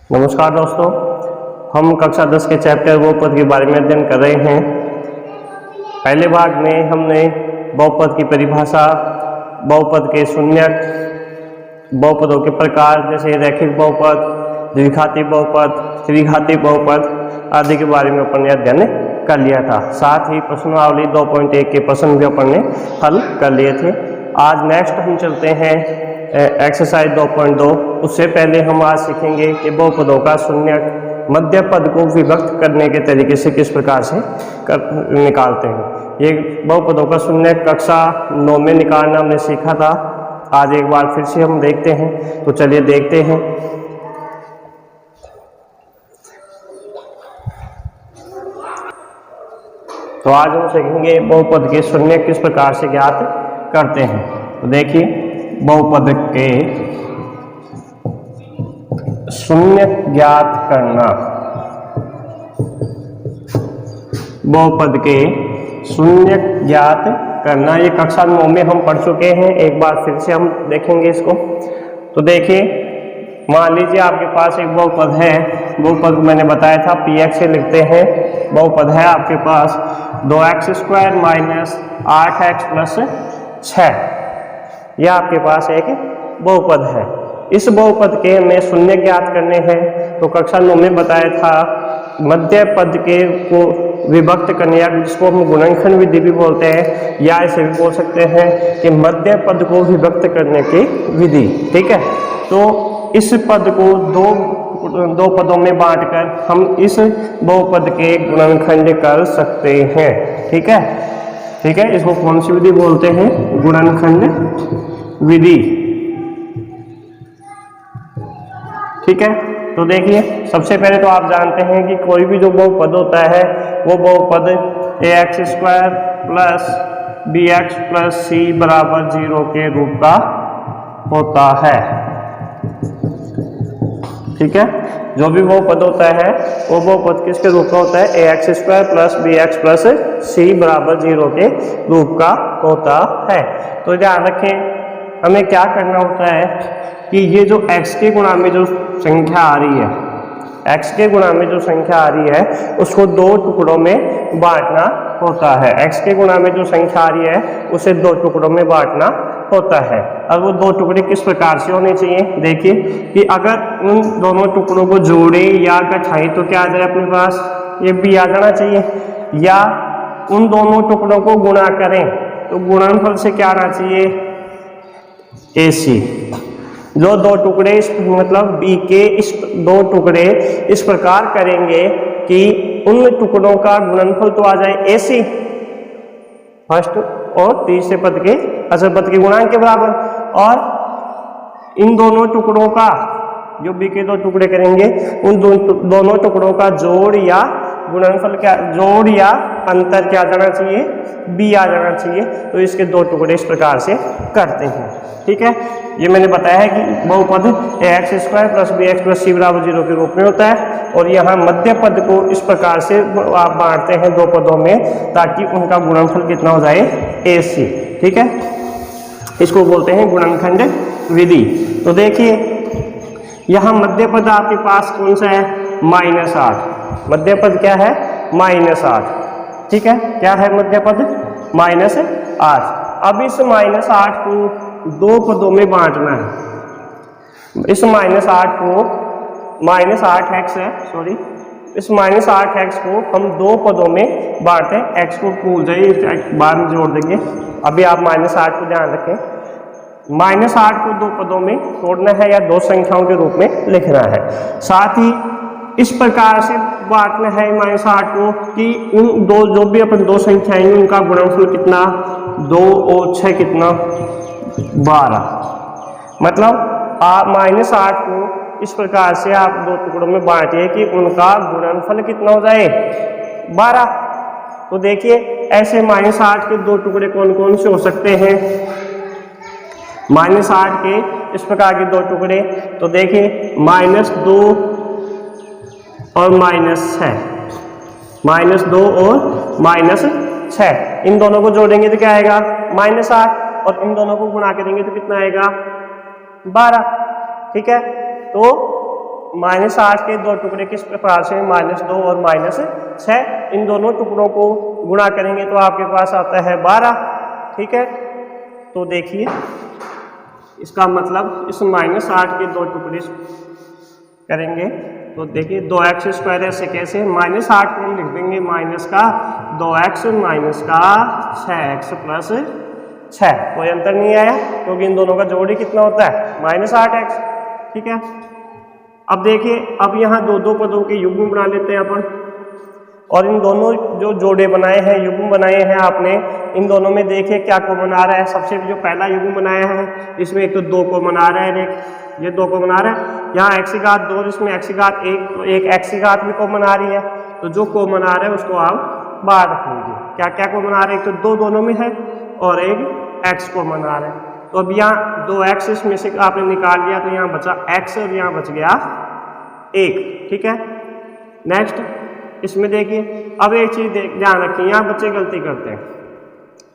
नमस्कार दोस्तों, हम कक्षा 10 के चैप्टर बहुपद के बारे में अध्ययन कर रहे हैं। पहले भाग में हमने बहुपद की परिभाषा, बहुपद के शून्यक, बहुपदों के प्रकार जैसे रैखिक बहुपद, द्विघाती बहुपद, त्रिघाती बहुपद आदि के बारे में अपन ने अध्ययन कर लिया था। साथ ही प्रश्नावली 2.1 के प्रश्न भी अपन ने हल कर लिए थे। आज नेक्स्ट हम चलते हैं एक्सरसाइज 2.2। उससे पहले हम आज सीखेंगे कि बहुपदों का शून्यक मध्य पद को विभक्त करने के तरीके से किस प्रकार से निकालते हैं। ये बहुपदों का शून्यक कक्षा 9 में निकालना हमने सीखा था। आज एक बार फिर से हम देखते हैं, तो चलिए देखते हैं। तो आज हम सीखेंगे बहुपद के शून्यक किस प्रकार से ज्ञात करते हैं। तो देखिए, बहुपद के शून्यक ज्ञात करना। बहुपद के शून्यक ज्ञात करना ये कक्षा 9 में हम पढ़ चुके हैं। एक बार फिर से हम देखेंगे इसको। तो देखिए, मान लीजिए आपके पास एक बहुपद है। बहुपद मैंने बताया था px से लिखते हैं। बहुपद है आपके पास 2x² माइनस 8x प्लस 6। यह आपके पास एक बहुपद है। इस बहुपद के हमें शून्य ज्ञात करने हैं। तो कक्षा 9 में बताया था मध्य पद के को विभक्त करने, या जिसको हम गुणनखंड विधि भी बोलते हैं, या ऐसे भी बोल सकते हैं कि मध्य पद को विभक्त करने की विधि। ठीक है, तो इस पद को दो पदों में बांटकर हम इस बहुपद के गुणनखंड कर सकते हैं। ठीक है, ठीक है, इसको कौन सी विधि बोलते हैं? गुणनखंड विधि। ठीक है, तो देखिए, सबसे पहले तो आप जानते हैं कि कोई भी जो बहुपद होता है वो बहुपद ax² plus bx plus c बराबर 0 के रूप का होता है। ठीक है, जो भी बहुपद होता है वो बहुपद किसके रूप का होता है? ax² plus bx plus c बराबर 0 के रूप का होता है। तो ध्यान रखें, हमें क्या करना होता है कि ये जो x के गुणा में जो संख्या आ रही है, x के गुणा में जो संख्या आ रही है उसको दो टुकड़ों में बांटना होता है। x के गुणा में जो संख्या आ रही है उसे दो टुकड़ों में बांटना होता है। अब वो दो टुकड़े किस प्रकार से होने चाहिए? देखिए कि अगर उन दोनों टुकड़ों को जोड़े या घटाएं तो क्या आ जाए अपने पास? ये भी आ जाना चाहिए। या उन दोनों टुकड़ों को गुणा करें तो गुणनफल से क्या आना चाहिए? AC। जो दो टुकड़े मतलब B के इस दो टुकड़े इस प्रकार करेंगे कि उन टुकड़ों का गुणनफल तो आ जाए AC, फर्स्ट और तीसरे पद के असल पद के गुणांक के बराबर, और इन दोनों टुकड़ों का जो B के दो टुकड़े करेंगे उन दोनों टुकड़ों का जोड़ या गुणनफल क्या, जोड़ या अंतर क्या जाना चाहिए? B आ जाना चाहिए। तो इसके दो टुकड़े इस प्रकार से करते हैं। ठीक है, ये मैंने बताया है कि बहुपद ax² plus bx plus c बराबर 0 के रूप में होता है। और यहाँ मध्य पद को इस प्रकार से आप बांटते हैं दो पदों में ताकि उनका गुणनफल कितना हो जाए? AC। ठीक है, इसको बोलते हैं गुणनखंड विधि। तो देखिए, यहाँ मध्य पद आपके पास कौन सा है? -8। मध्य पद क्या है? -8। ठीक है, क्या है मध्य पद? -8। अब इस -8 को दो पदों में बांटना है। इस -8 को -8x है, सॉरी, इस -8x को हम दो पदों में बांटते हैं। x को भूल जाइए, बाद में जोड़ देंगे। अभी आप -8 को ध्यान रखें। -8 को दो पदों में तोड़ना है या दो संख्याओं के रूप में लिखना है। साथ ही इस प्रकार से बांटना है -8 को कि उन दो जो भी अपन दो संख्याएं उनका गुणनफल कितना? 2 और 6 कितना? 12। मतलब आप -8 को इस प्रकार से आप दो टुकड़ों में बांटिए कि उनका गुणनफल कितना हो जाए? 12। तो देखिए, ऐसे -8 के दो टुकड़े कौन कौन से हो सकते हैं? -8 के इस प्रकार के दो टुकड़े, तो देखिए -2 और -6, -2 और -6, इन दोनों को जोड़ेंगे तो क्या आएगा? -8, और इन दोनों को गुणा करेंगे तो कितना आएगा? 12। ठीक है, तो -8 के दो टुकड़े किस प्रकार से, -2 और -6, इन दोनों टुकड़ों को गुणा करेंगे तो आपके पास आता है 12। ठीक है, तो देखिए इसका मतलब इस -8 के दो टुकड़े करेंगे तो देखिए 2x² ऐसे कैसे, -8 को हम लिख देंगे माइनस का 2x माइनस का 6x प्लस 6, कोई अंतर नहीं आया क्योंकि इन दोनों का जोड़ ही कितना होता है, -8x। ठीक है, अब देखिए अब यहाँ दो दो पदों के युग्म बना लेते हैं अपन, और इन दोनों जो जोड़े बनाए हैं, युग्म बनाए हैं आपने, इन दोनों में देखिए क्या कॉमन आ रहा है। सबसे जो पहला युग्म बनाया है इसमें एक तो 2 कॉमन आ रहा है, एक ये 2 कॉमन आ रहा है, यहाँ x⁻2 जिसमें x⁻1 तो एक x⁻1 भी कॉमन आ रही है, तो जो कॉमन आ रहा है उसको आप बाहर रख लीजिए। क्या क्या कॉमन आ रहा है, एक तो 2 दोनों में है और एक x कॉमन आ रहा है। तो अब यहाँ 2x इसमें से आपने निकाल लिया तो यहाँ बचा x और यहाँ बच गया 1। ठीक है, नेक्स्ट इसमें देखिए अब एक चीज ध्यान रखें, यहाँ बच्चे गलती करते हैं,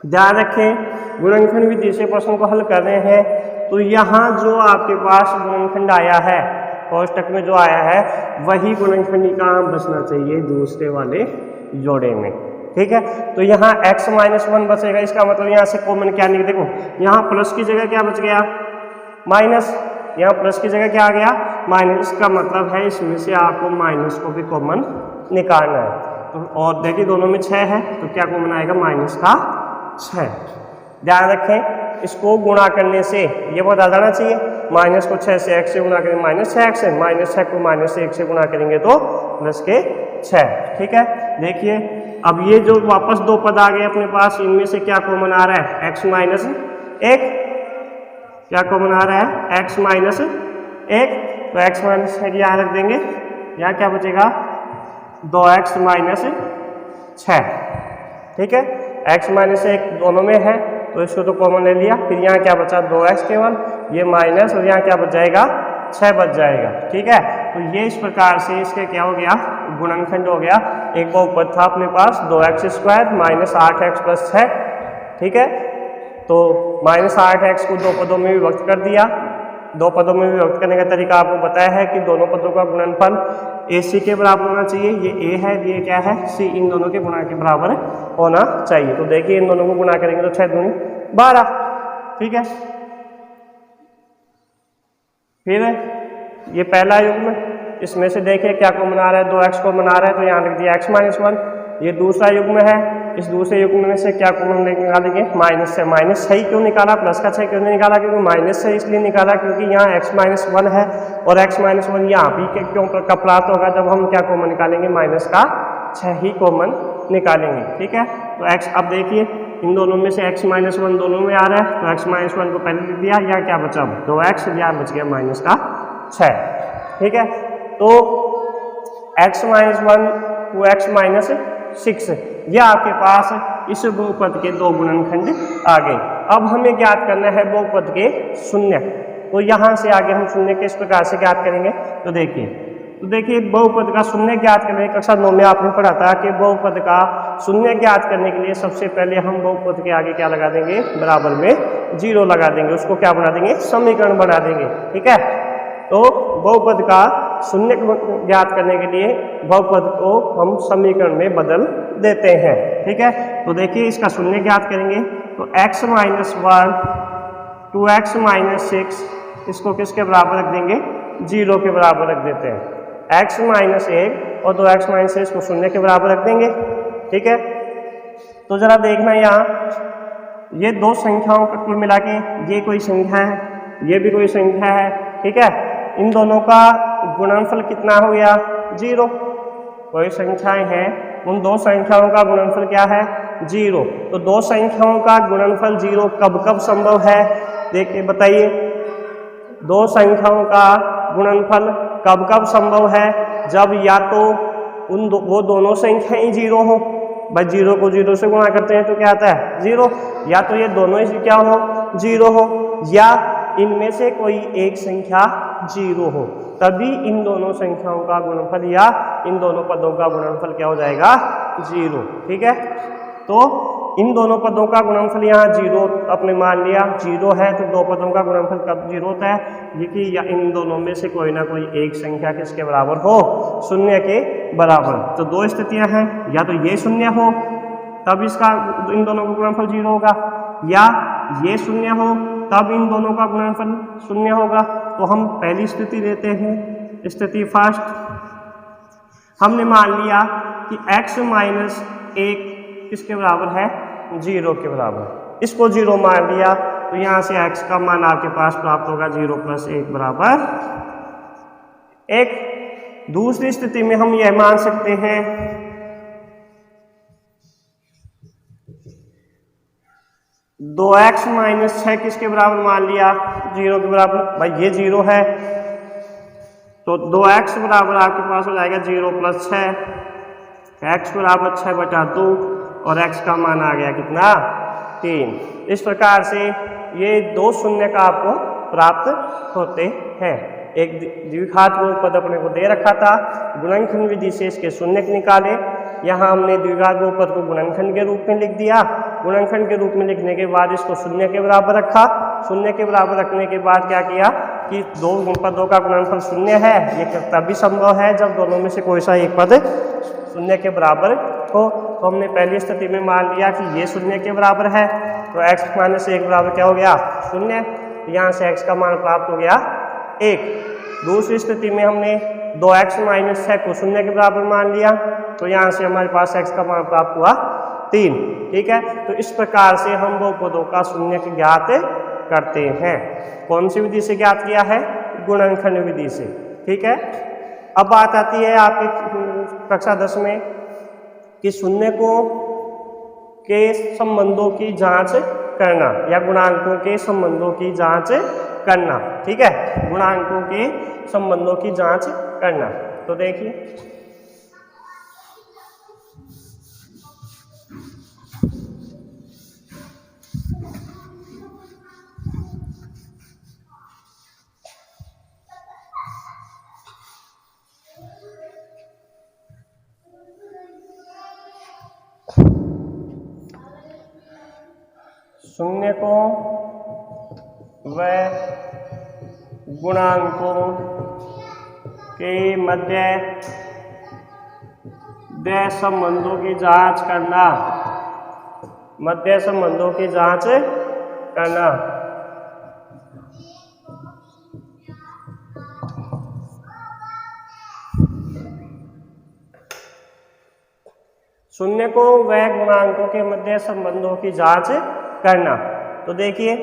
ध्यान रखें गुणनखंड विधि से प्रश्न को हल कर रहे हैं तो यहाँ जो आपके पास गुणनखंड आया है कोष्टक में जो आया है वही गुणनखंड का बचना चाहिए दूसरे वाले जोड़े में। ठीक है, तो यहाँ x-1 बचेगा, इसका मतलब यहाँ से कॉमन क्या निकले, देखो यहाँ प्लस की जगह क्या बच गया, माइनस, यहाँ प्लस की जगह क्या आ गया, माइनस, का मतलब है इसमें से आपको माइनस को भी कॉमन निकालना है। तो और देखिए दोनों में 6 है तो क्या कॉमन आएगा, माइनस का 6। ध्यान रखें इसको गुणा करने से ये बता जाना चाहिए, माइनस को 6 से x से गुणा करेंगे -6x है, -6 को -1 से गुणा करेंगे तो प्लस के 6। ठीक है, देखिए अब ये जो वापस 2 पद आ गए अपने पास, इनमें से क्या कॉमन आ रहा है, x-1, क्या कॉमन आ रहा है, x-1, तो x-1 यहाँ रख देंगे, यहाँ क्या बचेगा 2x - 6। ठीक है, x-1 दोनों में है तो इसको तो कॉमन ले लिया, फिर यहाँ क्या बचा 2x केवल, ये माइनस और यहाँ क्या बच जाएगा 6 बच जाएगा। ठीक है, तो ये इस प्रकार से इसके क्या हो गया, गुणनखंड हो गया। एक बहुपद था अपने पास 2x² - 8x + 6। ठीक है, तो -8x को 2 पदों में विभक्त कर दिया, 2 पदों में विभक्त करने का तरीका आपको बताया है कि दोनों पदों का गुणनफल AC के बराबर होना चाहिए, ये A है ये क्या है C, इन दोनों के गुणा के बराबर होना चाहिए। तो देखिए इन दोनों को गुणा करेंगे तो 6 दूनी 12। ठीक है, फिर ये पहला युग्म, इसमें से देखिए क्या कॉमन आ रहा है, 2x कॉमन आ रहा है तो यहाँ लिख दिया x-1। ये दूसरा युग्म है, इस दूसरे युग्म में से क्या कॉमन निकालेंगे, -6। -6 क्यों निकाला, प्लस का 6 क्यों नहीं निकाला, क्योंकि -6 इसलिए निकाला क्योंकि यहाँ x-1 है और x-1 यहाँ भी क्यों का प्राप्त होगा जब हम क्या कॉमन निकालेंगे, माइनस का 6 ही कॉमन निकालेंगे। ठीक है, तो x, अब देखिए इन दोनों में से x-1 दोनों में आ रहा है तो x-1 को पहले लिख दिया, यहाँ क्या बचा 2x, यहाँ बच गया माइनस का 6। ठीक है, तो x-1 2x - 6 ये आपके पास इस बहुपद के 2 गुणनखंड आ गए। अब हमें ज्ञात करना है बहुपद के शून्य, तो यहाँ से आगे हम शून्य किस प्रकार से ज्ञात करेंगे, तो देखिए बहुपद का शून्य ज्ञात करने की कक्षा 9 में आपने पढ़ा था कि बहुपद का शून्य ज्ञात करने के लिए सबसे पहले हम बहुपद के आगे क्या लगा देंगे, बराबर में 0 लगा देंगे, उसको क्या बना देंगे, समीकरण बना देंगे। ठीक है, तो बहुपद का शून्य ज्ञात करने के लिए बहुपद को हम समीकरण में बदल देते हैं। ठीक है, तो देखिए इसका शून्य ज्ञात करेंगे तो x-1 2x - 6 इसको किसके बराबर रख देंगे, 0 के बराबर रख देते हैं। x-1 और 2x - 6 को शून्य के बराबर रख देंगे। ठीक है, तो जरा देखना यहाँ ये 2 संख्याओं का कुल मिला के ये कोई संख्या है, ये भी कोई संख्या है। ठीक है, इन दोनों का गुणनफल कितना हो गया, 0। कोई संख्याएं हैं, उन 2 संख्याओं का गुणनफल क्या है, 0। तो 2 संख्याओं का गुणनफल 0 कब कब संभव है, देखिए बताइए, 2 संख्याओं का गुणनफल कब कब संभव है, जब या तो वो दोनों संख्याएं 0 हो, भाई 0 को 0 से गुणा करते हैं तो क्या आता है 0, या तो ये दोनों ही क्या हो 0 हो, या इनमें से कोई एक संख्या 0 हो, तभी इन दोनों संख्याओं का गुणनफल या इन दोनों पदों का गुणनफल क्या हो जाएगा, 0। ठीक है, तो इन दोनों पदों का गुणनफल यहाँ 0 अपने मान लिया 0 है, तो दो पदों का गुणनफल कब 0 होता है, ये कि या इन दोनों में से कोई ना कोई एक संख्या किसके बराबर हो, शून्य के बराबर। तो दो स्थितियां हैं, या तो ये शून्य हो तब इसका इन दोनों का गुणनफल 0 होगा, या ये शून्य हो तब इन दोनों का गुणनफल शून्य होगा। तो हम पहली स्थिति लेते हैं, स्थिति फर्स्ट। हमने मान लिया कि x माइनस 1 किसके बराबर है, 0 के बराबर। इसको 0 मान लिया तो यहाँ से x का मान आपके पास प्राप्त होगा 0 प्लस 1 बराबर 1। दूसरी स्थिति में हम यह मान सकते हैं 2x माइनस 6 किसके बराबर मान लिया, 0 के बराबर। भाई ये 0 है तो 2x बराबर आपके पास हो जाएगा 0 प्लस 6, x बराबर 6 बटा 2 और x का मान आ गया कितना, 3। इस प्रकार से ये दो शून्य का आपको प्राप्त होते हैं। एक द्विघात बहुपद अपने को दे रखा था, गुणनखंड विधि से इसके शून्य निकाले। यहाँ हमने द्विघात बहुपद को गुणनखंड के रूप में लिख दिया। गुणनखंड के रूप में लिखने के बाद इसको शून्य के बराबर रखा। शून्य के बराबर रखने के बाद क्या किया कि दो पदों का गुणनफल शून्य है, ये तभी संभव है जब दोनों में से कोई सा एक पद शून्य के बराबर हो। तो हमने पहली स्थिति में मान लिया कि ये शून्य के बराबर है, तो x माइनस 1 बराबर क्या हो गया, शून्य। यहाँ से x का मान प्राप्त हो गया 1। दूसरी स्थिति में हमने 2x माइनस 6 को शून्य के बराबर मान लिया, तो यहाँ से हमारे पास x का मान प्राप्त हुआ 3। ठीक है, तो इस प्रकार से हम बहुपदों का शून्य ज्ञात करते हैं। कौन सी विधि से ज्ञात किया है, गुणनखंड विधि से। ठीक है, अब बात आती है आपकी कक्षा 10 में कि शून्य को के संबंधों की जांच करना या गुणांकों के संबंधों की जांच करना। ठीक है, गुणांकों के संबंधों की जांच करना। तो देखिए शून्य को व गुणांकों के मध्य संबंधों की जांच करना, मध्य संबंधों की जांच करना। शून्य को व गुणांकों के मध्य संबंधों की जांच करना। तो देखिए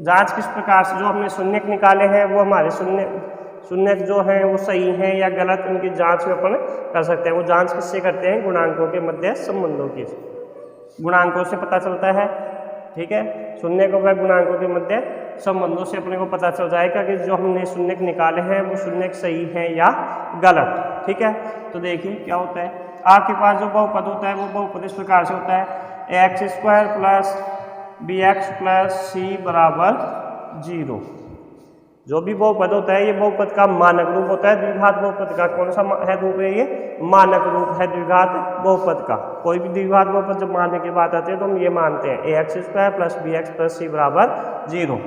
जांच किस प्रकार से, जो हमने शून्य निकाले हैं वो हमारे शून्य जो हैं वो सही हैं या गलत, उनकी जांच में अपन कर सकते हैं। वो जांच किससे करते हैं, गुणांकों के मध्य संबंधों की, गुणांकों से पता चलता है। ठीक है, शून्य को व गुणांकों के मध्य संबंधों से अपने को पता चल जाएगा कि जो हमने शून्य निकाले हैं वो शून्य सही है या गलत। ठीक है, तो देखिए क्या होता है, आपके पास जो बहुपद होता है वो बहुपद इस प्रकार से होता है x² plus bx plus c बराबर 0। जो भी बहुपद होता है ये बहुपद का मानक रूप होता है। द्विघात बहुपद का कौन सा है रूप है, ये मानक रूप है द्विघात बहुपद का। कोई भी द्विघात बहुपद जब मानने की बात आती है तो हम ये मानते हैं ax² plus bx plus c बराबर 0।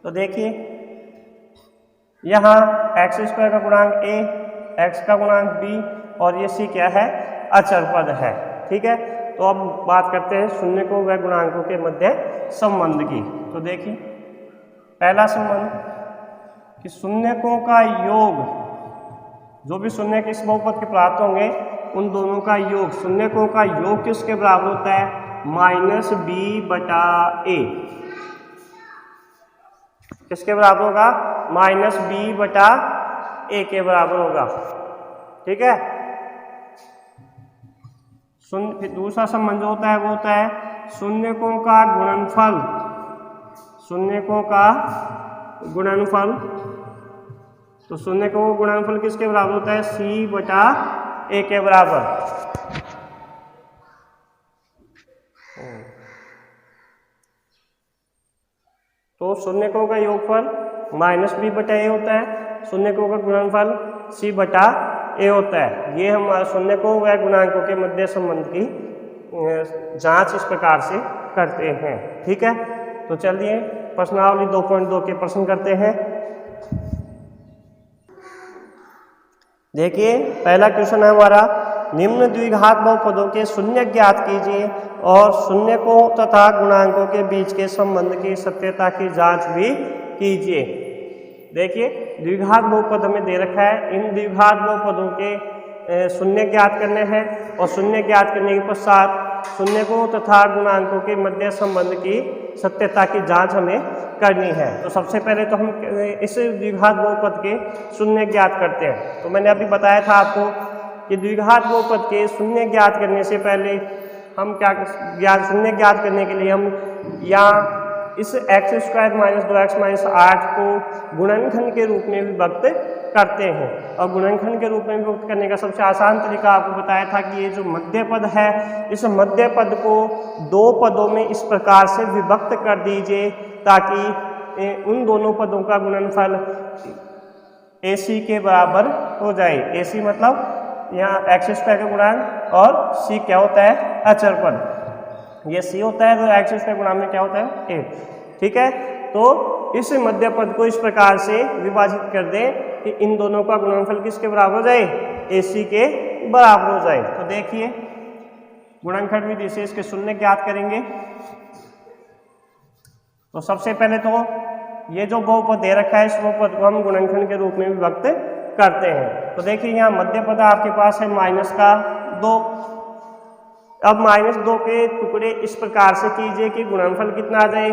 तो देखिए यहाँ x² का गुणांक a, x का गुणांक b और ये c क्या है, अचर पद है। ठीक है, तो अब बात करते हैं शून्य को व गुणांकों के मध्य संबंध की। तो देखिए पहला संबंध कि शून्यकों का योग, जो भी शून्य किस बहुपद के प्राप्त होंगे उन दोनों का योग, शून्यकों का योग किसके बराबर होता है, -b/a। किसके बराबर होगा, -b/a के बराबर होगा। ठीक है, फिर दूसरा संबंध जो होता है वो होता है शून्यकों का गुणनफल, शून्यकों का गुणनफल। तो शून्यकों का गुणनफल किसके बराबर होता है, c/a के बराबर। तो शून्यकों का योगफल -b/a होता है, शून्यकों का गुणनफल c/a होता है। ये हमारा शून्यकों व गुणांकों के मध्य संबंध की जांच इस प्रकार से करते हैं। ठीक है, तो चलिए प्रश्नावली 2.2 के प्रश्न करते हैं। देखिए पहला क्वेश्चन है हमारा, निम्न द्विघात बहुपदों के शून्य ज्ञात कीजिए और शून्यकों तथा गुणांकों के बीच के संबंध की सत्यता की जांच भी कीजिए। देखिए द्विघात बहुपद हमें दे रखा है, इन द्विघात बहुपदों के शून्य ज्ञात करने हैं और शून्य ज्ञात करने के पश्चात शून्यकों तथा गुणांकों के मध्य संबंध की सत्यता की जांच हमें करनी है। तो सबसे पहले तो हम इस द्विघात बहुपद के शून्य ज्ञात करते हैं। तो मैंने अभी बताया था आपको कि द्विघात बहुपद के शून्य ज्ञात करने से पहले हम क्या शून्य ज्ञात करने के लिए हम यहाँ इस x² - 2x - 8 को गुणनखंड के रूप में विभक्त करते हैं। और गुणनखंड के रूप में विभक्त करने का सबसे आसान तरीका आपको बताया था कि ये जो मध्य पद है, इस मध्य पद को दो पदों में इस प्रकार से विभक्त कर दीजिए ताकि उन दोनों पदों का गुणनफल AC के बराबर हो जाए। AC मतलब यहाँ x² का गुणांक और C क्या होता है, अचर पद। ये C होता है तो x² गुणा में क्या होता है, A। ठीक है, तो इस मध्य पद को इस प्रकार से विभाजित कर दें कि इन दोनों का गुणनफल किसके बराबर हो जाए, AC के बराबर हो जाए। तो देखिए गुणनखंड विधि से इसके शून्य ज्ञात करेंगे। तो सबसे पहले तो ये जो बहुपद दे रखा है, इस बहुपद को हम गुणनखंड के रूप में विभक्त करते हैं। तो देखिए यहाँ मध्य पद आपके पास है -2। अब -2 के टुकड़े इस प्रकार से कीजिए कि गुणनफल कितना आ जाए,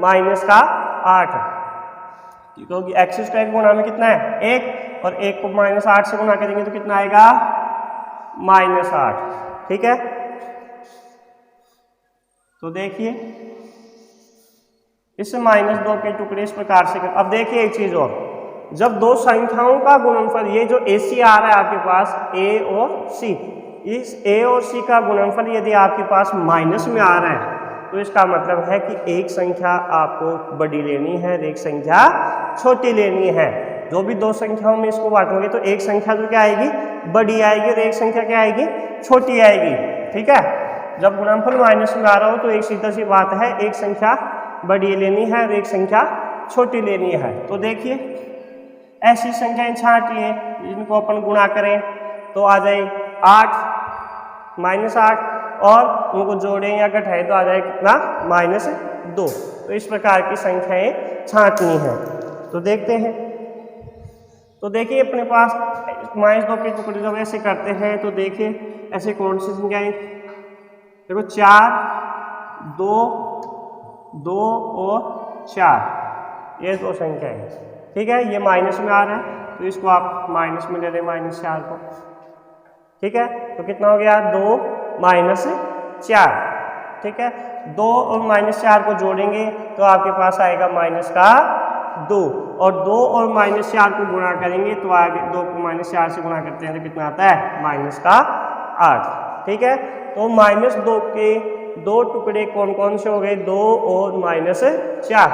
-8। क्योंकि x² गुणा में कितना है, 1, और 1 को -8 से गुणा करेंगे तो कितना आएगा, -8। ठीक है, तो देखिए इस -2 के टुकड़े इस प्रकार से अब देखिए एक चीज और, जब दो संख्याओं का गुणनफल, ये जो AC आ रहा है आपके पास A और C, इस A और C का गुणनफल यदि आपके पास माइनस में आ रहा है तो इसका मतलब है कि एक संख्या आपको बड़ी लेनी है और एक संख्या छोटी लेनी है। जो भी दो संख्याओं में इसको बांटोगे तो एक संख्या जो क्या आएगी, बड़ी आएगी, और एक संख्या क्या आएगी, छोटी आएगी। ठीक है, जब गुणनफल माइनस में आ रहा हो तो एक सीधा सी बात है, एक संख्या बड़ी लेनी है और एक संख्या छोटी लेनी है। तो देखिए ऐसी संख्याएं छांटिए जिनको अपन गुणा करें तो आ जाए 8 -8, और उनको जोड़ें या घटाएं तो आ जाए कितना, -2। तो इस प्रकार की संख्याएं छांटनी है। तो देखते हैं, तो देखिए अपने पास -2 के टुकड़े जब ऐसे करते हैं तो देखिए ऐसे कौन सी संख्याएं, देखो 4, 2, 2 और 4, ये दो संख्याएं। ठीक है, ये माइनस में आ रहा है तो इसको आप माइनस में ले लें, -4 को। ठीक है, तो कितना हो गया, 2 - 4। ठीक है, 2 और -4 को जोड़ेंगे तो आपके पास आएगा -2, और 2 और -4 को गुणा करेंगे तो आगे 2 को -4 से गुणा करते हैं तो कितना आता है, -8। ठीक है, तो -2 के दो टुकड़े कौन कौन से हो गए, 2 और -4,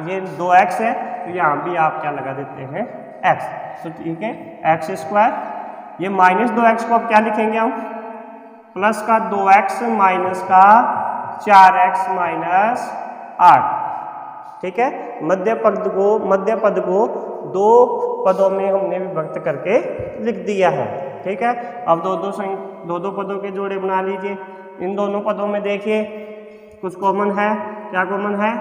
ये 2x है तो यहाँ भी आप क्या लगा देते हैं, x। तो ठीक है, x², ये -2x को अब क्या लिखेंगे हम, प्लस का 2x माइनस का 4x - 8। ठीक है, मध्य पद को दो पदों में हमने विभक्त करके लिख दिया है। ठीक है, अब दो पदों के जोड़े बना लीजिए। इन दोनों पदों में देखिए कुछ कॉमन है, क्या कॉमन है,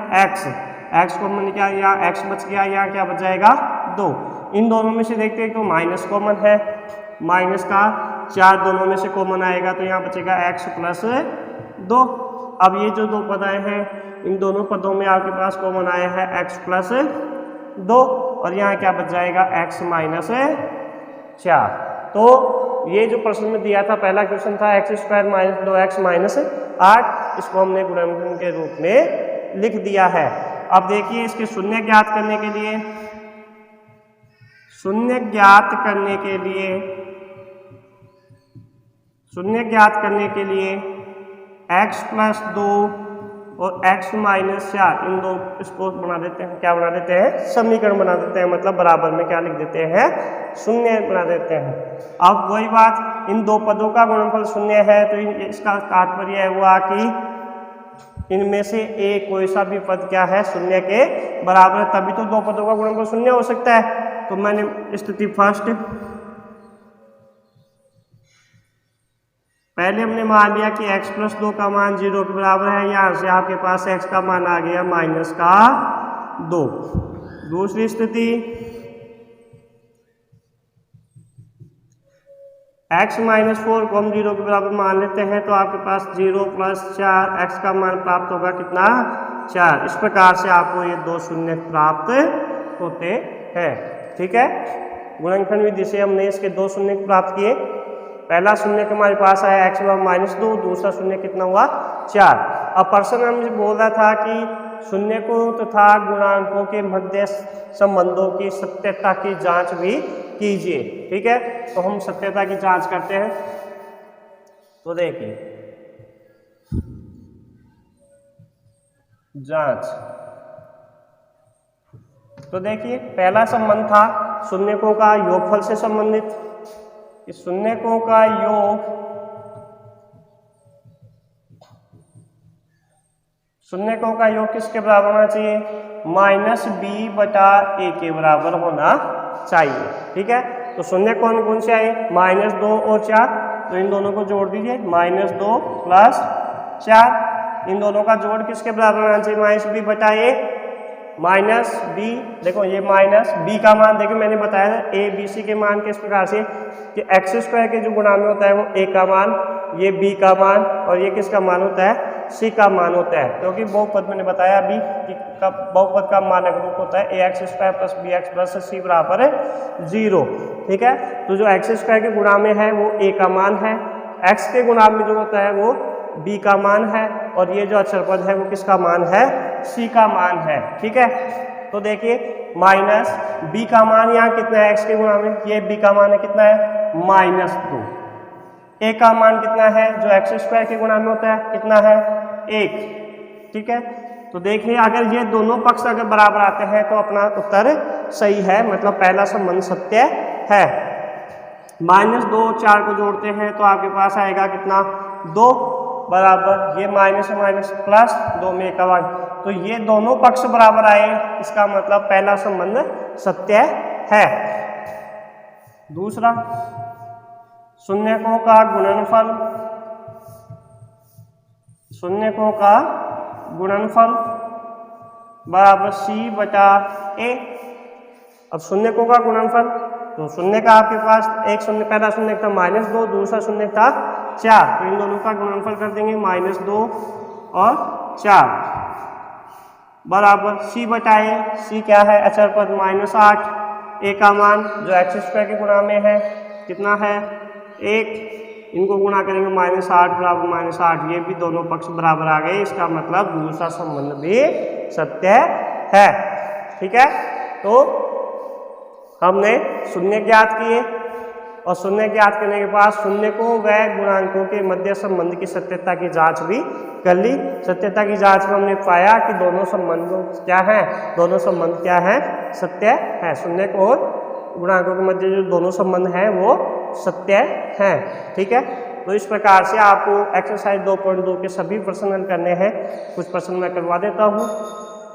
x कॉमन, क्या यहाँ x बच गया, यहाँ क्या बच जाएगा, 2। इन दोनों में से देखते हैं तो माइनस कॉमन है, माइनस का 4 दोनों में से कॉमन आएगा तो यहाँ बचेगा x + 2। अब ये जो दो पद आए हैं इन दोनों पदों में आपके पास कॉमन आया है x + 2, और यहाँ क्या बच जाएगा, x - 4। तो ये जो प्रश्न में दिया था, पहला क्वेश्चन था x² - 2x - 8, इसको हमने गुणनखंड के रूप में लिख दिया है। अब देखिए इसके शून्य ज्ञात करने के लिए शून्य ज्ञात करने के लिए x + 2 और x - 4, इन दो इसको बना देते हैं, क्या बना देते हैं, समीकरण बना देते हैं, मतलब बराबर में क्या लिख देते हैं, शून्य बना देते हैं। अब वही बात इन दो पदों का गुणनफल शून्य है, तो इसका तात्पर्य हुआ कि इनमें से एक कोई सा भी पद क्या है, शून्य के बराबर है, तभी तो दो पदों का गुणनफल शून्य हो सकता है। तो मैंने स्थिति फर्स्ट, पहले हमने मान लिया कि x प्लस 2 का मान 0 के बराबर है, यहाँ से आपके पास x का मान आ गया -2। दूसरी स्थिति, x -4 को हम 0 के बराबर मान लेते हैं, तो आपके पास 0 + 4 x का मान प्राप्त होगा कितना, 4। इस प्रकार से आपको ये दो शून्य प्राप्त होते हैं। ठीक है, गुणनखंड विधि से हमने इसके दो शून्य प्राप्त किए। पहला शून्य हमारे पास आया x -2, दूसरा शून्य कितना हुआ, 4। अब प्रश्न हमसे बोल रहा था कि शून्य को तथा गुणांकों के मध्य संबंधों की सत्यता की जांच भी कीजिए। ठीक है, तो हम सत्यता की जांच करते हैं। तो देखिए जांच, तो देखिए पहला संबंध था शून्यकों का योगफल से संबंधित। इस शून्यकों का योग किसके बराबर होना चाहिए, -b/a के बराबर होना चाहिए। ठीक है, तो शून्य कौन से आए, -2 और 4, तो इन दोनों को जोड़ दीजिए, -2 + 4, इन दोनों का जोड़ किसके बराबर होना चाहिए, -b/a। -b, देखो ये -b का मान, देखिए मैंने बताया था a b c के मान किस प्रकार से कि x² के जो गुणा में होता है वो a का मान, ये b का मान, और ये किसका मान होता है, c का मान होता है। क्योंकि बहुपद मैंने बताया अभी कि बहुपद का मानक रूप होता है ax² + bx + c = 0। ठीक है, तो जो x² के गुणा में है वो a का मान है, x के गुणा में जो होता है वो b का मान है, और ये जो अचर पद है वो किसका मान है, c का मान है। ठीक है, तो देखिए -b का मान यहाँ कितना है, x के गुणा में, ये b का मान है कितना है, -2। a का मान कितना है, जो x² के गुणा में होता है कितना है, 1। ठीक है, तो देखिए अगर ये दोनों पक्ष अगर बराबर आते हैं तो अपना उत्तर सही है, मतलब पहला संबंध सत्य है। -2 और 4 को जोड़ते हैं तो आपके पास आएगा कितना, 2 बराबर, ये माइनस प्लस 2 में 1 का भाग, तो ये दोनों पक्ष बराबर आए, इसका मतलब पहला संबंध सत्य है। दूसरा, शून्यकों का गुणनफल बराबर c/a। अब शून्यकों का गुणनफल, तो शून्य का आपके पास एक शून्य, पहला शून्य था -2, दूसरा शून्य था 4, तो इन दोनों का गुणनफल कर देंगे, -2 और 4 बराबर c/a। c क्या है, अचर पद -8, a का मान जो x² के गुणा में है कितना है, 1, इनको गुणा करेंगे -8 बराबर -8, ये भी दोनों पक्ष बराबर आ गए, इसका मतलब दूसरा संबंध भी सत्य है। ठीक है, तो हमने शून्य ज्ञात किए, और शून्य ज्ञात करने के बाद शून्यकों व गुणांकों के मध्य संबंध की सत्यता की जांच भी कर ली। सत्यता की जांच में हमने पाया कि दोनों संबंध क्या है, दोनों संबंध क्या है, सत्य है। शून्यकों और गुणांकों के मध्य जो दोनों संबंध हैं वो सत्य हैं। ठीक है, तो इस प्रकार से आपको एक्सरसाइज 2.2 के सभी प्रश्न हल करने हैं। कुछ प्रश्न मैं करवा देता हूँ।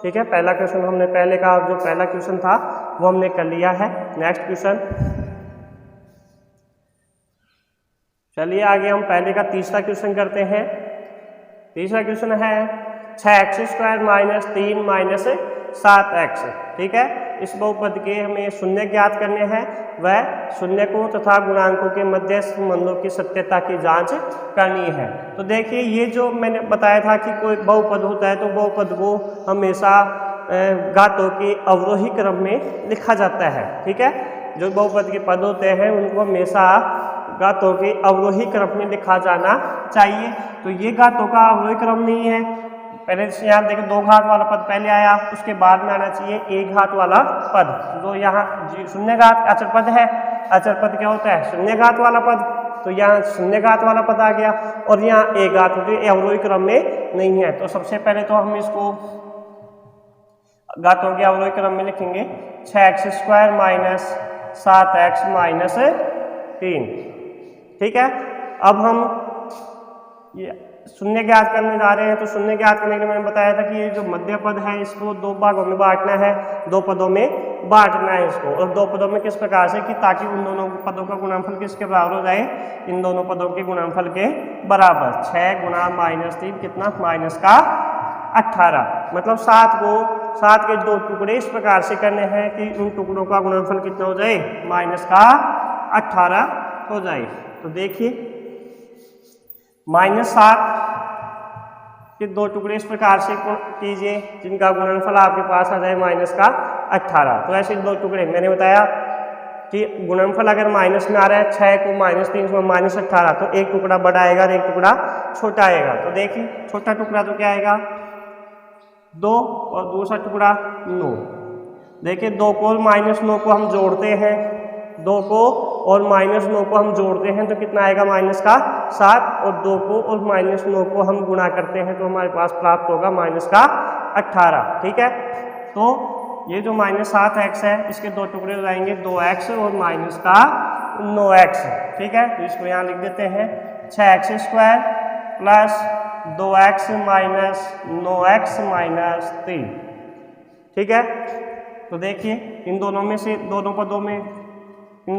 ठीक है, पहला क्वेश्चन हमने पहले का जो पहला क्वेश्चन था वो हमने कर लिया है। नेक्स्ट क्वेश्चन, चलिए आगे हम पहले का तीसरा क्वेश्चन करते हैं। तीसरा क्वेश्चन है 6x² - 3 - 7x। ठीक है, इस बहुपद के हमें शून्य ज्ञात करने हैं, वह शून्यकों तथा गुणांकों के मध्य संबंधों की सत्यता की जांच करनी है। तो देखिए ये जो मैंने बताया था कि कोई बहुपद होता है तो बहुपद को हमेशा घातों के अवरोही क्रम में लिखा जाता है। ठीक है, जो बहुपद के पद होते हैं उनको हमेशा घातों के अवरोही क्रम में लिखा जाना चाहिए। तो ये घातों का अवरोही क्रम नहीं है, पहले यहाँ देखिए 2 घात वाला पद पहले आया, उसके बाद में आना चाहिए 1 घात वाला पद। जो यहाँ शून्य घात अचर पद है, अचर पद क्या होता है, शून्य घात वाला पद, तो यहाँ शून्य घात वाला पद आ गया, और यहाँ 1 घात होती है, अवरोही क्रम में नहीं है। तो सबसे पहले तो हम इसको घातों के अवरोही क्रम में लिखेंगे, 6x² - 7x - 3। ठीक है। अब हम ये शून्य ज्ञात करने जा रहे हैं। तो शून्य ज्ञात करने के लिए मैंने बताया था कि ये जो मध्य पद है इसको दो भागों में बांटना है, दो पदों में बांटना है इसको। और दो पदों में किस प्रकार से कि ताकि उन दोनों पदों का गुणनफल किसके बराबर हो जाए, इन दोनों पदों के गुणनफल के बराबर। 6 गुणा -3 कितना, माइनस का 18। मतलब 7 के दो टुकड़े इस प्रकार से करने हैं कि उन टुकड़ों का गुणनफल कितना हो जाए, माइनस का 18 हो जाए। तो देखिए -7 के दो टुकड़े इस प्रकार से कीजिए जिनका गुणनफल आपके पास आ जाए माइनस का 18। तो ऐसे दो टुकड़े मैंने बताया कि गुणनफल अगर माइनस में आ रहा है 6 को -3 में -18, तो एक टुकड़ा बड़ा आएगा और एक टुकड़ा छोटा आएगा। तो देखिए छोटा टुकड़ा तो क्या आएगा 2 और दूसरा टुकड़ा 9। देखिए 2 को और -9 को हम जोड़ते हैं, 2 को और -9 को हम जोड़ते हैं तो कितना आएगा माइनस का 7, और 2 को और -9 को हम गुणा करते हैं तो हमारे पास प्राप्त होगा माइनस का 18। ठीक है। तो ये जो -7x है इसके दो टुकड़े हो जाएंगे 2x और माइनस का 9x। ठीक है। तो इसको यहाँ लिख देते हैं 6x² plus 2x minus 9x minus 3। ठीक है। तो देखिए इन दोनों में से इन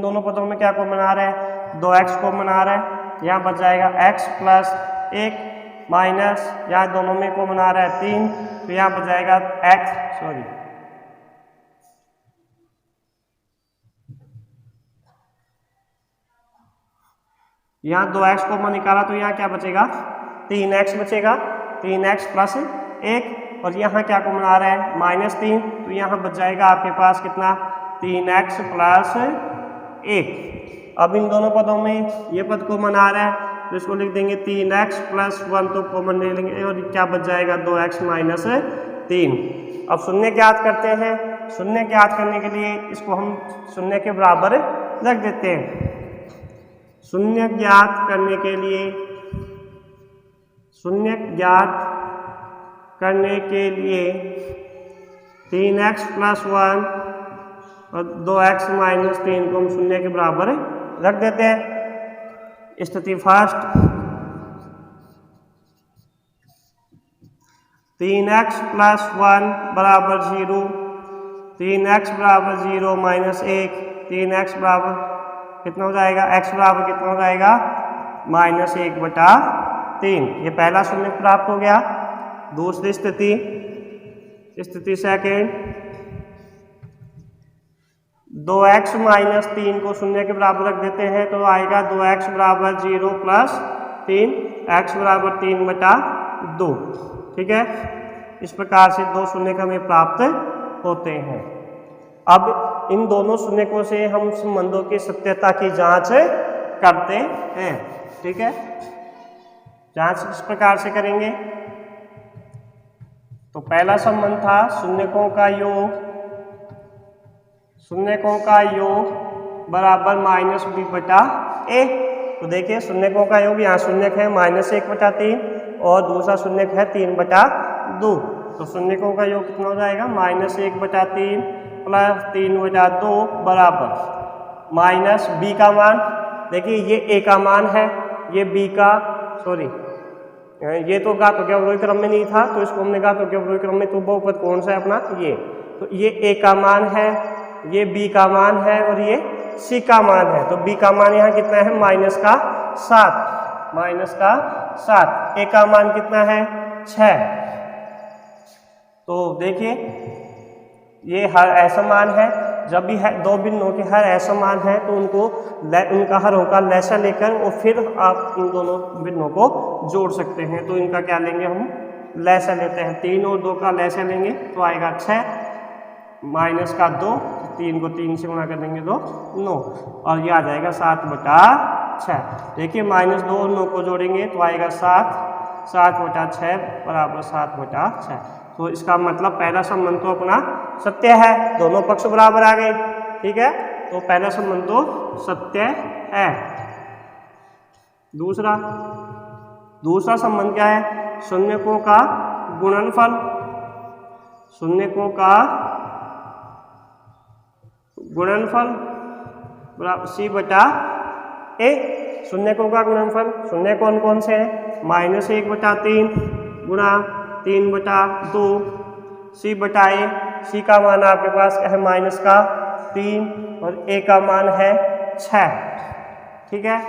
दोनों पदों में क्या कॉमन आ रहा है, 2x कॉमन आ रहा है। यहाँ बच जाएगा x प्लस 1 माइनस, यहाँ दोनों में कॉमन आ रहा है 3, तो यहाँ बच जाएगा यहाँ 2x कॉमन निकाला तो यहाँ क्या बचेगा 3x बचेगा, 3x प्लस 1, और यहाँ क्या कॉमन आ रहा है -3, तो यहाँ बच जाएगा आपके पास कितना 3x प्लस 1। अब इन दोनों पदों में ये पद कॉमन आ रहा है तो इसको लिख देंगे 3x प्लस 1, तो कॉमन ले लेंगे और क्या बच जाएगा 2x माइनस 3। अब शून्य ज्ञात करते हैं। शून्य ज्ञात करने के लिए इसको हम शून्य के बराबर रख देते हैं। शून्य ज्ञात करने के लिए 3x प्लस 1 और 2x माइनस 3 को हम शून्य के बराबर रख देते हैं। स्थिति फर्स्ट 3x प्लस 1 बराबर 0, 3x बराबर 0 माइनस 1, 3x बराबर कितना हो जाएगा, x बराबर कितना हो जाएगा -1/3। ये पहला शून्य प्राप्त हो गया। दूसरी स्थिति सेकेंड 2x माइनस 3 को शून्य के बराबर रख देते हैं तो आएगा 2x बराबर 0 प्लस 3, x बराबर 3/2। ठीक है। इस प्रकार से दो शून्य हमें प्राप्त होते हैं। अब इन दोनों शून्यकों से हम संबंधों की सत्यता की जांच करते हैं। ठीक है। जांच इस प्रकार से करेंगे। तो पहला संबंध था शून्यकों का योग बराबर -b/a। तो देखिए शून्यकों का योग यहाँ शून्यक है -1/3 और दूसरा शून्यक है 3/2। तो शून्यकों का योग कितना हो जाएगा -1/3 प्लस 3/2 बराबर माइनस b का मान। देखिए ये a का मान है, ये b का ये तो घातों अवरोही क्रम में नहीं था तो इसको हमने घातों अवरोही क्रम में, तो बहुपद कौन सा है अपना ये। तो ये a का मान है, ये b का मान है और ये c का मान है। तो b का मान यहाँ कितना है -7, a का मान कितना है 6। तो देखिए ये हर असमान है। जब भी है दो बिंदुओं के हर असमान है तो उनका हरों का लैसा लेकर और फिर आप इन दोनों बिंदुओं को जोड़ सकते हैं। तो इनका क्या लेंगे हम लैसा लेते हैं, 3 और 2 का लैसा लेंगे तो आएगा 6 माइनस का 2, 3 को 3 से गुणा कर देंगे तो 9 और ये आ जाएगा 7/6। देखिए -2 और 9 को जोड़ेंगे तो आएगा 7/6 बराबर 7/6। तो इसका मतलब पहला संबंध तो अपना सत्य है, दोनों पक्ष बराबर आ गए। ठीक है। तो पहला संबंध तो सत्य है। दूसरा संबंध क्या है, शून्यकों का गुणनफल बराबर c/a। शून्य का गुणनफल, शून्य कौन कौन से हैं, -1/3 गुणा 3/2 c बटा a, c का मान आपके पास क्या है -3 और a का मान है 6। ठीक है,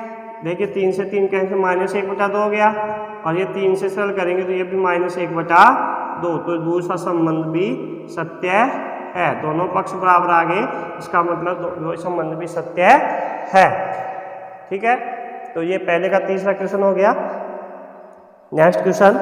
देखिए 3 से 3 कैंसिल, -1/2 हो गया और ये 3 से सरल करेंगे तो ये भी -1/2, तो दूसरा संबंध भी सत्य है, दोनों पक्ष बराबर आ गए, इसका मतलब दो संबंध भी सत्य है। ठीक है, तो ये पहले का तीसरा क्वेश्चन हो गया। नेक्स्ट क्वेश्चन,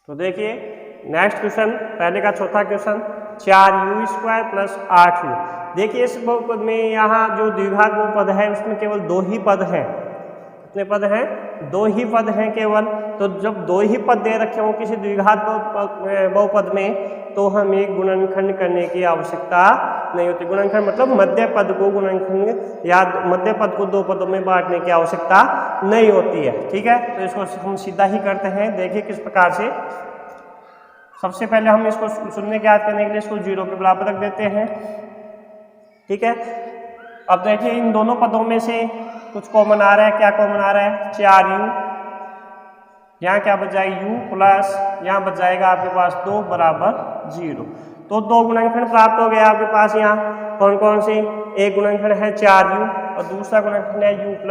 तो देखिए नेक्स्ट क्वेश्चन, पहले का चौथा क्वेश्चन, 4u² + 8u। देखिए इस बहुपद में यहाँ जो द्विघात बहुपद है उसमें केवल 2 ही पद हैं। कितने पद हैं? 2 ही पद हैं केवल। तो जब 2 ही पद दे रखे हों किसी द्विघात बहुपद में तो हमें गुणनखंड करने की आवश्यकता नहीं होती। गुणनखंड मतलब मध्य पद को गुणनखंड या मध्य पद को 2 पदों में बांटने की आवश्यकता नहीं होती है। ठीक है, तो इसको हम सीधा ही करते हैं। देखिए किस प्रकार से, सबसे पहले हम इसको शून्य ज्ञात करने के लिए इसको 0 के बराबर रख देते हैं। ठीक है, अब देखिए इन दोनों पदों में से कुछ कॉमन आ रहा है। क्या कॉमन आ रहा है? 4u, यहाँ क्या बच जाएगा u प्लस यहाँ बच जाएगा आपके पास 2 बराबर 0। तो 2 गुणनखंड प्राप्त हो गया आपके पास। यहाँ कौन कौन से? एक गुणनखंड है 4u और दूसरा गुणनखंड है u +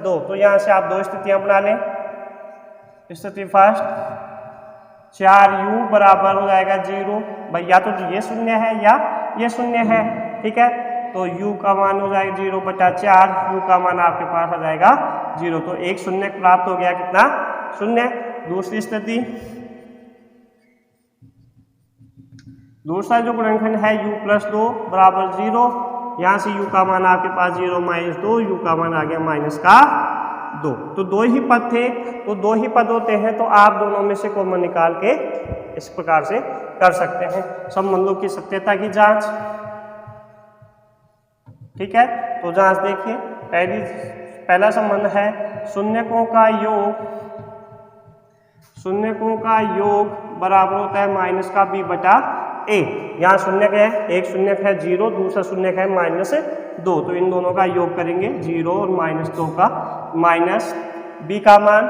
2। तो यहाँ से आप 2 स्थितियां बना लें। स्थिति फर्स्ट, 4u बराबर हो जाएगा 0, भाई या तो ये शून्य है या ये शून्य है। ठीक है, तो u का मान हो जाएगा 0/4, u का मान आपके पास आ जाएगा 0। तो एक शून्य प्राप्त हो गया, कितना? शून्य। दूसरी स्थिति, दूसरा जो गुणनखंड है u + 2 बराबर 0, यहाँ से u का मान आपके पास 0 - 2, u का मान आ गया -2। तो 2 ही पद थे, तो 2 ही पद होते हैं तो आप दोनों में से कॉमन निकाल के इस प्रकार से कर सकते हैं। संबंधों की सत्यता की जांच। ठीक है, तो जांच देखिए। पहला संबंध है शून्यकों का योग बराबर होता है -b/a। यहाँ शून्य है, एक शून्य है 0, दूसरा शून्य है -2, तो इन दोनों का योग करेंगे 0 और -2 का, माइनस b का मान,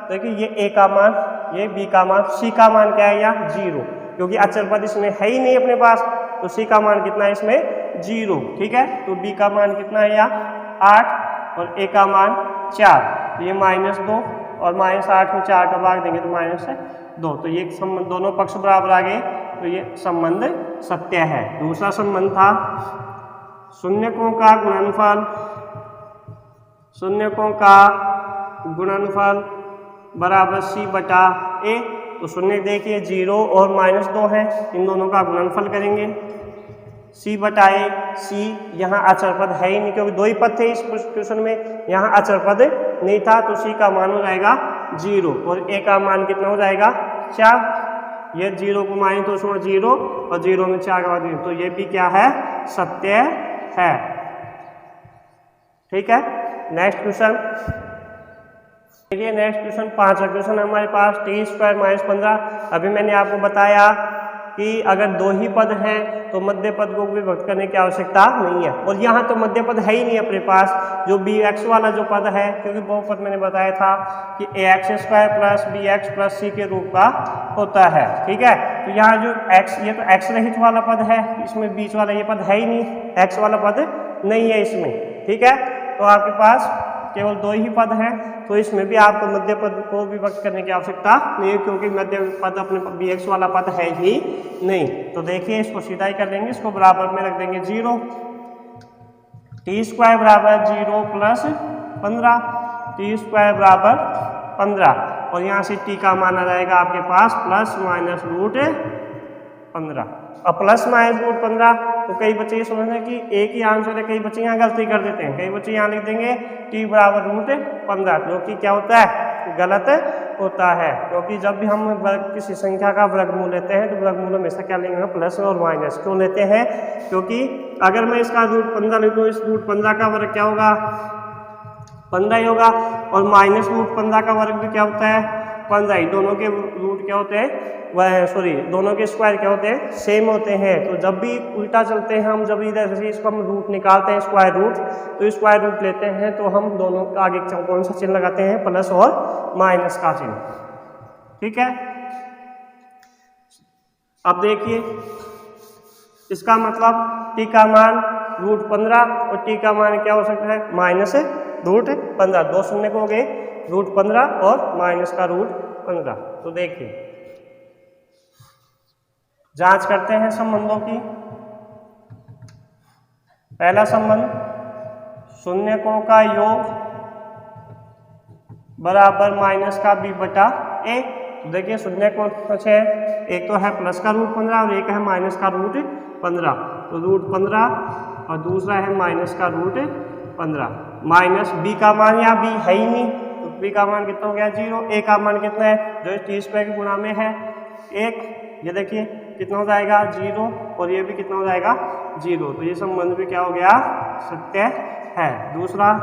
देखिए ये a का मान, ये b का मान, c का मान क्या है यहाँ 0, क्योंकि अचर पद इसमें है ही नहीं अपने पास, तो c का मान कितना है इसमें 0। ठीक है, तो b का मान कितना है यहाँ 8 और a का मान 4, तो ये -2 और -8 में 4 का भाग देंगे तो -2। तो ये संबंध दोनों पक्ष बराबर आ गए, तो ये संबंध सत्य है। दूसरा संबंध था शून्यकों का गुणनफल बराबर c/a। तो शून्य देखिए 0 और -2 है, इन दोनों का गुणनफल करेंगे c/a। c यहाँ अचर पद है ही नहीं, क्योंकि 2 ही पद थे इस क्वेश्चन में, यहाँ अचर पद नहीं था, तो c का मान हो जाएगा 0 और a का मान कितना हो जाएगा 4। ये 0 को माने तो उसमें 0 और 0 में 4 का बाद, तो ये भी क्या है? सत्य है। ठीक है, नेक्स्ट क्वेश्चन देखिए। नेक्स्ट क्वेश्चन, 5वां क्वेश्चन हमारे पास, t² - 15। अभी मैंने आपको बताया कि अगर 2 ही पद हैं तो मध्य पद को विभक्त करने की आवश्यकता नहीं है, और यहाँ तो मध्य पद है ही नहीं अपने पास, जो bx वाला जो पद है, क्योंकि बहुपद मैंने बताया था कि ax² + bx + c के रूप का होता है। ठीक है, तो यहाँ जो x, ये तो x रहित वाला पद है, इसमें बीच वाला ये पद है ही नहीं, x वाला पद नहीं है इसमें। ठीक है, तो आपके पास केवल 2 ही पद हैं, तो इसमें भी आपको मध्य पद को विभक्त करने की आवश्यकता नहीं है, क्योंकि मध्य पद अपने bx वाला पद है ही नहीं। तो देखिए इसको सीधा ही कर लेंगे, इसको बराबर में रख देंगे 0। t² बराबर 0 + 15, t² बराबर 15, और यहाँ से t का मान आ जाएगा आपके पास ±√15। अब ±√15, तो कई बच्चे ये समझते हैं कि एक ही आंसर है, कई बच्चे यहाँ गलती कर देते हैं, कई बच्चे यहाँ लिख देंगे t बराबर √15, जो कि क्या होता है? गलत होता है, क्योंकि जब भी हम किसी संख्या का वर्गमूल लेते हैं तो वर्गमूल हमेशा क्या लेंगे? प्लस और माइनस। क्यों लेते हैं? क्योंकि अगर मैं इसका √15 लिख दूँ, इस √15 का वर्ग क्या होगा? 15 ही होगा, और -√15 का वर्ग भी क्या होता है? 15 ही, दोनों के रूट क्या होते हैं वह सॉरी दोनों के स्क्वायर क्या होते हैं सेम होते हैं। तो जब भी उल्टा चलते हैं हम, जब इधर से इसको हम रूट निकालते हैं स्क्वायर रूट, तो स्क्वायर रूट लेते हैं तो हम दोनों आगे कौन सा चिन्ह लगाते हैं, प्लस और माइनस का चिन्ह। ठीक है, अब देखिए इसका मतलब टी का मान √15 और टी का मान क्या हो सकता है -√15। दो शून्य को हो गए √15 और माइनस का √15। तो देखिए जांच करते हैं संबंधों की। पहला संबंध, शून्यकों का योग बराबर माइनस का b/a। देखिए शून्य कौन से है, एक तो है प्लस का √15 और एक है माइनस का √15। तो √15 और दूसरा है माइनस का √15। माइनस b का मान, यहाँ b है ही नहीं, तो b का मान कितना हो गया 0। a का मान कितना है, जो t² के गुणा में है 1। ये देखिए कितना हो जाएगा 0, और ये भी कितना हो जाएगा 0। तो ये संबंध भी क्या हो गया, सत्य है। दूसरा,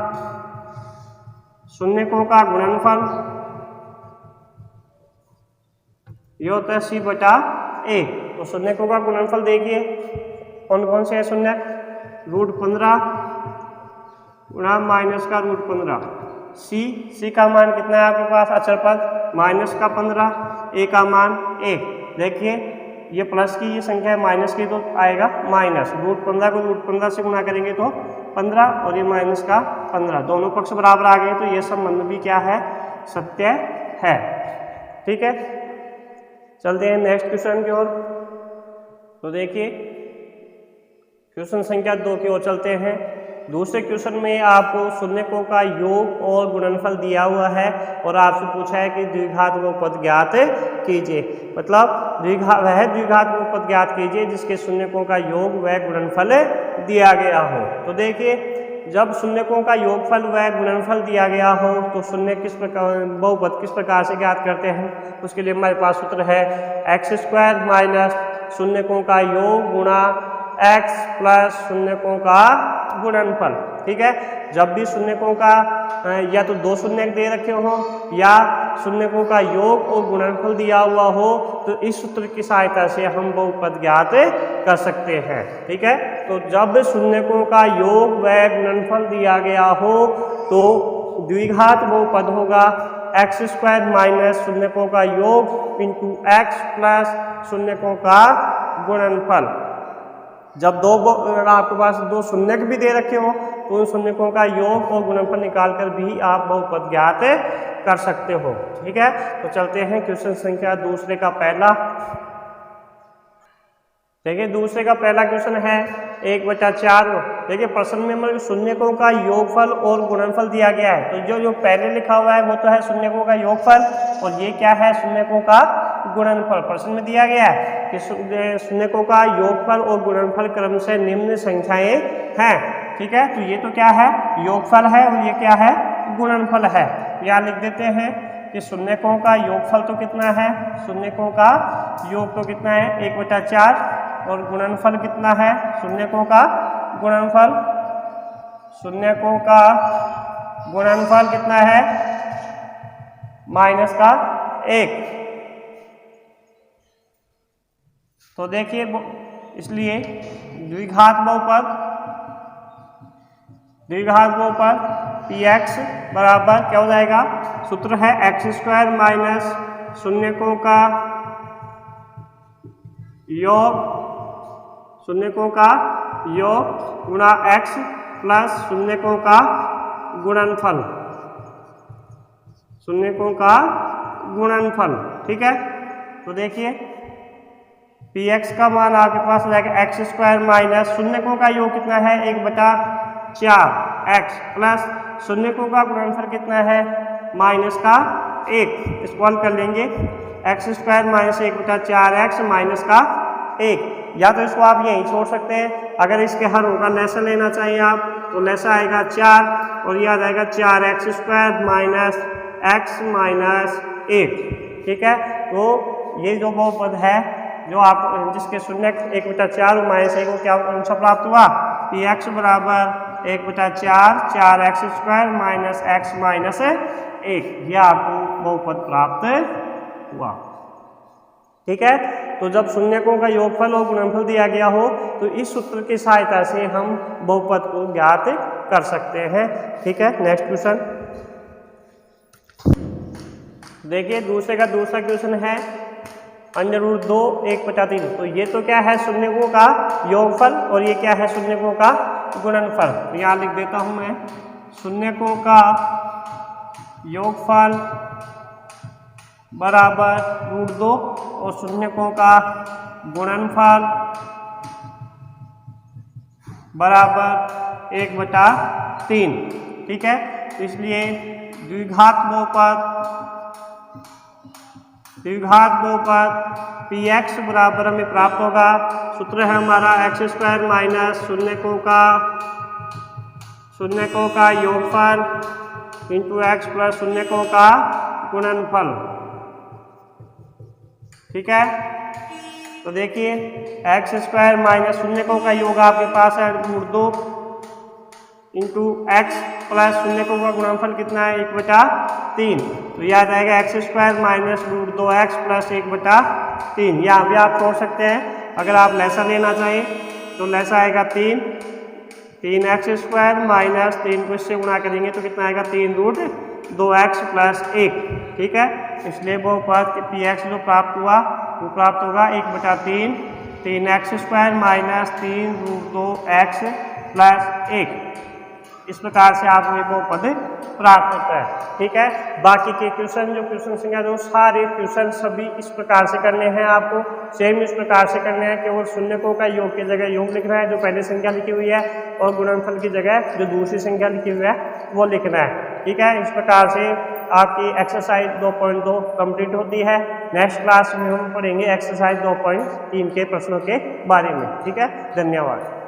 शून्यकों का गुणनफल ये होता है c/a। तो शून्यकों का गुणनफल देखिए कौन कौन से है शून्य, √15 गुणा माइनस का √15। c का मान कितना है आपके पास अचर पद, माइनस का 15, a का मान 1। देखिए ये प्लस की ये संख्या है, माइनस की तो आएगा माइनस। √15 को √15 से गुणा करेंगे तो 15, और ये माइनस का 15, दोनों पक्ष बराबर आ गए। तो ये संबंध भी क्या है, सत्य है। ठीक है, चलते हैं नेक्स्ट क्वेश्चन की ओर। तो देखिए क्वेश्चन संख्या 2 की ओर चलते हैं। दूसरे क्वेश्चन में आपको शून्यकों का योग और गुणनफल दिया हुआ है, और आपसे पूछा है कि द्विघात बहुपद ज्ञात कीजिए। मतलब वह द्विघात बहुपद ज्ञात कीजिए जिसके शून्यकों का योग व गुणनफल दिया गया हो। तो देखिए जब शून्यकों का योगफल व गुणनफल दिया गया हो तो शून्य किस प्रकार बहुपद किस प्रकार से ज्ञात करते हैं, उसके लिए हमारे पास सूत्र है x² माइनस शून्यकों का योग गुणा x प्लस शून्यकों का गुणनफल। ठीक है, जब भी शून्यकों का या तो दो शून्य दे रखे हो या शून्यकों का योग और गुणनफल दिया हुआ हो, तो इस सूत्र की सहायता से हम बहुपद ज्ञात कर सकते हैं। ठीक है, तो जब शून्यकों का योग व गुणनफल दिया गया हो तो द्विघात बहुपद होगा x² माइनस शून्यकों का योग इंटू x प्लस शून्यकों का गुणनफल। जब आपके पास दो शून्यक भी दे रखे हो तो उन शून्यकों का योग और गुणनफल निकालकर भी आप बहुपद ज्ञात कर सकते हो। ठीक है, तो चलते हैं क्वेश्चन संख्या दूसरे का पहला। देखिए दूसरे का पहला क्वेश्चन है 1/4। देखिए प्रश्न में हमारे शून्यकों का योगफल और गुणनफल दिया गया है। तो जो पहले लिखा हुआ है वो तो है शून्यकों का योगफल, और ये क्या है शून्यकों का गुणनफल। प्रश्न में दिया गया है कि शून्यकों का योगफल और गुणनफल क्रम से निम्न संख्याएं हैं। ठीक है, तो ये तो क्या है योगफल है और ये क्या है गुणनफल है। यहाँ लिख देते हैं कि शून्यकों का योगफल तो कितना है, शून्यकों का योग तो कितना है 1/4, और गुणनफल कितना है शून्यकों का गुणनफल, शून्यकों का गुणनफल कितना है -1। तो देखिए इसलिए द्विघात बहुपद px बराबर क्या हो जाएगा, सूत्र है x² माइनस शून्यकों का योग गुणा x प्लस शून्यकों का गुणनफल। ठीक है, तो देखिए px का मान आपके पास हो जाएगा x² माइनस शून्यकों का योग कितना है 1/4x प्लस शून्यकों का गुणनफल कितना है -1। इसको हल कर लेंगे x² माइनस 1/4x -1। या तो इसको आप यहीं छोड़ सकते हैं, अगर इसके हर होगा लैसा लेना चाहिए आप, तो लैसा आएगा 4 और ये आ जाएगा 4x² माइनस x -1। ठीक है, तो ये जो बहुपद है जो आप जिसके शून्य 1/4 और -1 को क्या आंसर प्राप्त हुआ px बराबर 1/4 4x² माइनस x माइनस 1, यह आपको बहुपद प्राप्त हुआ। ठीक है, तो जब शून्यकों का योगफल और गुणनफल दिया गया हो तो इस सूत्र की सहायता से हम बहुपद को ज्ञात कर सकते हैं। ठीक है, नेक्स्ट क्वेश्चन देखिए, दूसरे का दूसरा क्वेश्चन है √2 1/3। तो ये तो क्या है, शून्यकों का योगफल, और ये क्या है, शून्यकों का गुणनफल। तो यहाँ लिख देता हूं मैं, शून्यकों का योगफल बराबर √2 और शून्यकों का गुणनफल बराबर 1/3। ठीक है, तो इसलिए द्विघात बहुपद px बराबर हमें प्राप्त होगा, सूत्र है हमारा x² माइनस शून्यकों का योगफल इंटू x प्लस शून्यकों का गुणनफल। ठीक है, तो देखिए x² माइनस शून्यकों का योग आपके पास है √2 इंटू x प्लस शून्यकों का गुणनफल कितना है 1/3। तो याद आएगा x² माइनस √2x प्लस 1/3। यहाँ भी आप छोड़ सकते हैं, अगर आप लैसा लेना चाहें तो लैसा आएगा 3x² माइनस 3 को इससे गुणा करेंगे तो कितना आएगा 3√2x प्लस 1। ठीक है, इसलिए बहुपद px जो प्राप्त हुआ वो प्राप्त होगा 1/3 3x² माइनस 3√2x प्लस 1। इस प्रकार से आपको ये बहुपद प्राप्त होता है। ठीक है, बाकी के क्वेश्चन जो क्वेश्चन संख्या जो सारे क्वेश्चन सभी इस प्रकार से करने हैं, आपको सेम इस प्रकार से करने हैं, केवल शून्यकों का योग की जगह योग लिखना है जो पहले संख्या लिखी हुई है, और गुणनफल की जगह जो दूसरी संख्या लिखी हुई है वो लिखना है। ठीक है, इस प्रकार से आपकी एक्सरसाइज 2.2 कंप्लीट होती है। नेक्स्ट क्लास में हम पढ़ेंगे एक्सरसाइज 2.3 के प्रश्नों के बारे में। ठीक है, धन्यवाद।